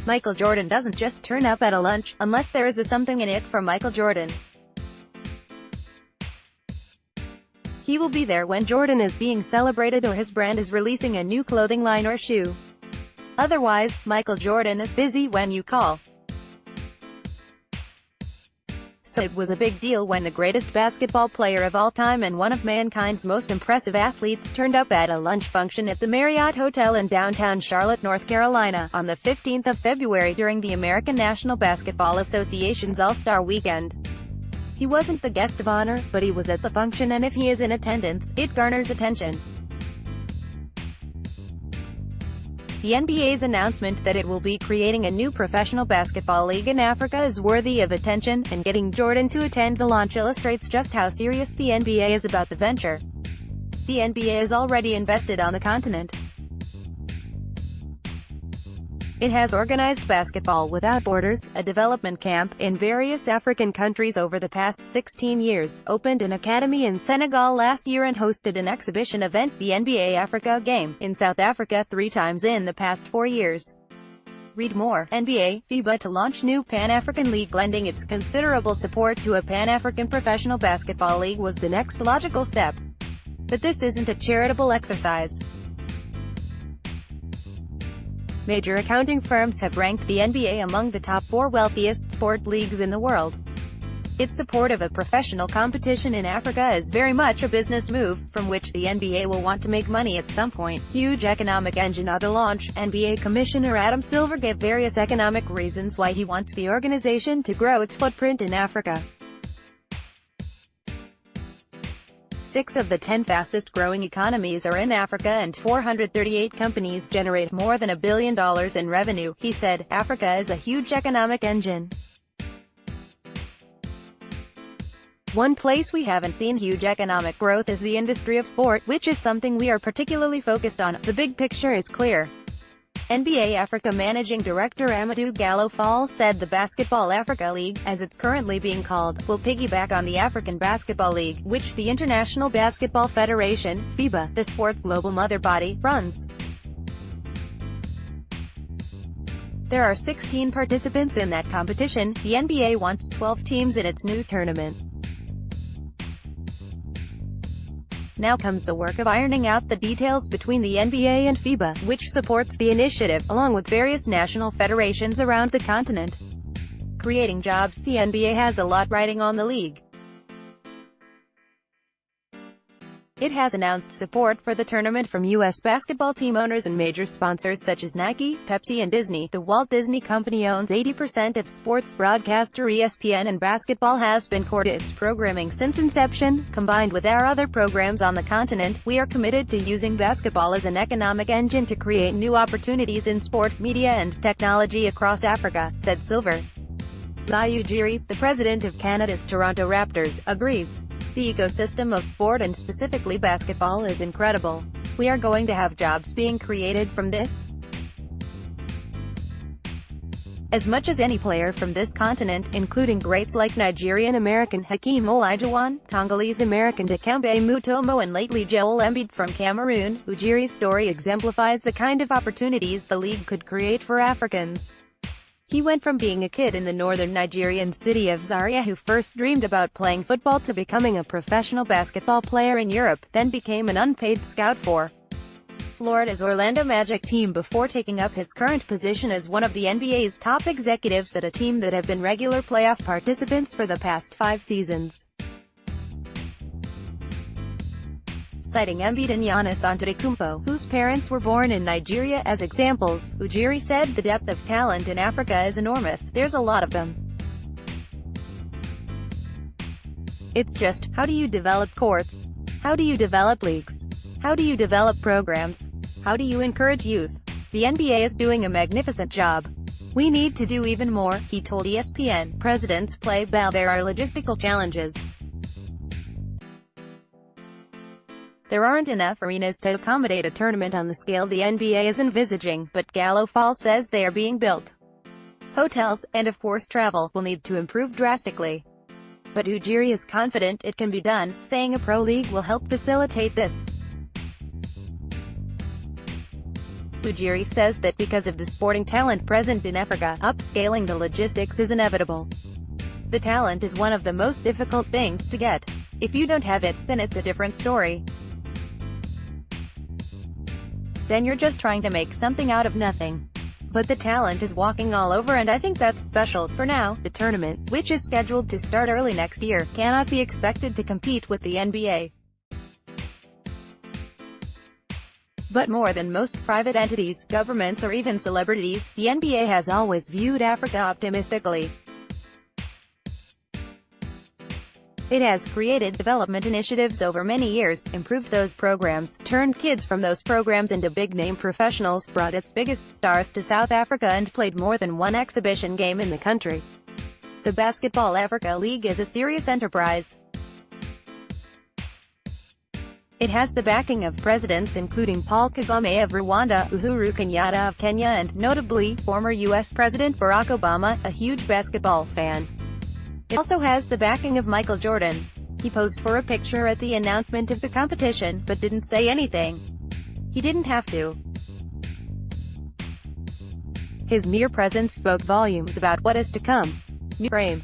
Michael Jordan doesn't just turn up at a lunch, unless there is a something in it for Michael Jordan. He will be there when Jordan is being celebrated or his brand is releasing a new clothing line or shoe. Otherwise, Michael Jordan is busy when you call. So it was a big deal when the greatest basketball player of all time and one of mankind's most impressive athletes turned up at a lunch function at the Marriott Hotel in downtown Charlotte, North Carolina, on the 15th of February during the American National Basketball Association's All-Star Weekend. He wasn't the guest of honor, but he was at the function, and if he is in attendance, it garners attention. The NBA's announcement that it will be creating a new professional basketball league in Africa is worthy of attention, and getting Jordan to attend the launch illustrates just how serious the NBA is about the venture. The NBA is already invested on the continent. It has organized Basketball Without Borders, a development camp, in various African countries over the past 16 years, opened an academy in Senegal last year and hosted an exhibition event, the NBA Africa Game, in South Africa 3 times in the past 4 years. Read more. NBA, FIBA to launch new Pan-African League. Lending its considerable support to a Pan-African professional basketball league was the next logical step. But this isn't a charitable exercise. Major accounting firms have ranked the NBA among the top 4 wealthiest sport leagues in the world. Its support of a professional competition in Africa is very much a business move, from which the NBA will want to make money at some point. Huge economic engine of the launch. NBA Commissioner Adam Silver gave various economic reasons why he wants the organization to grow its footprint in Africa. 6 of the 10 fastest-growing economies are in Africa, and 438 companies generate more than $1 billion in revenue, he said. Africa is a huge economic engine. One place we haven't seen huge economic growth is the industry of sport, which is something we are particularly focused on. The big picture is clear. NBA Africa Managing Director Amadou Gallo Fall said the Basketball Africa League, as it's currently being called, will piggyback on the African Basketball League, which the International Basketball Federation, FIBA, the sport's global mother body, runs. There are 16 participants in that competition. The NBA wants 12 teams in its new tournament. Now comes the work of ironing out the details between the NBA and FIBA, which supports the initiative, along with various national federations around the continent. Creating jobs. The NBA has a lot riding on the league. It has announced support for the tournament from U.S. basketball team owners and major sponsors such as Nike, Pepsi and Disney. The Walt Disney Company owns 80% of sports broadcaster ESPN, and basketball has been core to its programming since inception. Combined with our other programs on the continent, we are committed to using basketball as an economic engine to create new opportunities in sport, media and technology across Africa, said Silver. Zayu Jiri, the president of Canada's Toronto Raptors, agrees. The ecosystem of sport, and specifically basketball, is incredible. We are going to have jobs being created from this. As much as any player from this continent, including greats like Nigerian-American Hakeem Olajuwon, Congolese-American Dikembe Mutombo and lately Joel Embiid from Cameroon, Ujiri's story exemplifies the kind of opportunities the league could create for Africans. He went from being a kid in the northern Nigerian city of Zaria who first dreamed about playing football to becoming a professional basketball player in Europe, then became an unpaid scout for Florida's Orlando Magic team before taking up his current position as one of the NBA's top executives at a team that have been regular playoff participants for the past 5 seasons. Citing Embiid and Giannis Antetokounmpo, whose parents were born in Nigeria, as examples, Ujiri said the depth of talent in Africa is enormous. There's a lot of them. It's just, how do you develop courts? How do you develop leagues? How do you develop programs? How do you encourage youth? The NBA is doing a magnificent job. We need to do even more, he told ESPN. Presidents play ball. There are logistical challenges. There aren't enough arenas to accommodate a tournament on the scale the NBA is envisaging, but Gallo Fall says they are being built. Hotels, and of course travel, will need to improve drastically. But Ujiri is confident it can be done, saying a pro league will help facilitate this. Ujiri says that because of the sporting talent present in Africa, upscaling the logistics is inevitable. The talent is one of the most difficult things to get. If you don't have it, then it's a different story. Then you're just trying to make something out of nothing. But the talent is walking all over, and I think that's special. For now, the tournament, which is scheduled to start early next year, cannot be expected to compete with the NBA. But more than most private entities, governments or even celebrities, the NBA has always viewed Africa optimistically. It has created development initiatives over many years, improved those programs, turned kids from those programs into big-name professionals, brought its biggest stars to South Africa, and played more than one exhibition game in the country. The Basketball Africa League is a serious enterprise. It has the backing of presidents including Paul Kagame of Rwanda, Uhuru Kenyatta of Kenya, and, notably, former U.S. President Barack Obama, a huge basketball fan. It also has the backing of Michael Jordan. He posed for a picture at the announcement of the competition, but didn't say anything. He didn't have to. His mere presence spoke volumes about what is to come. New frame.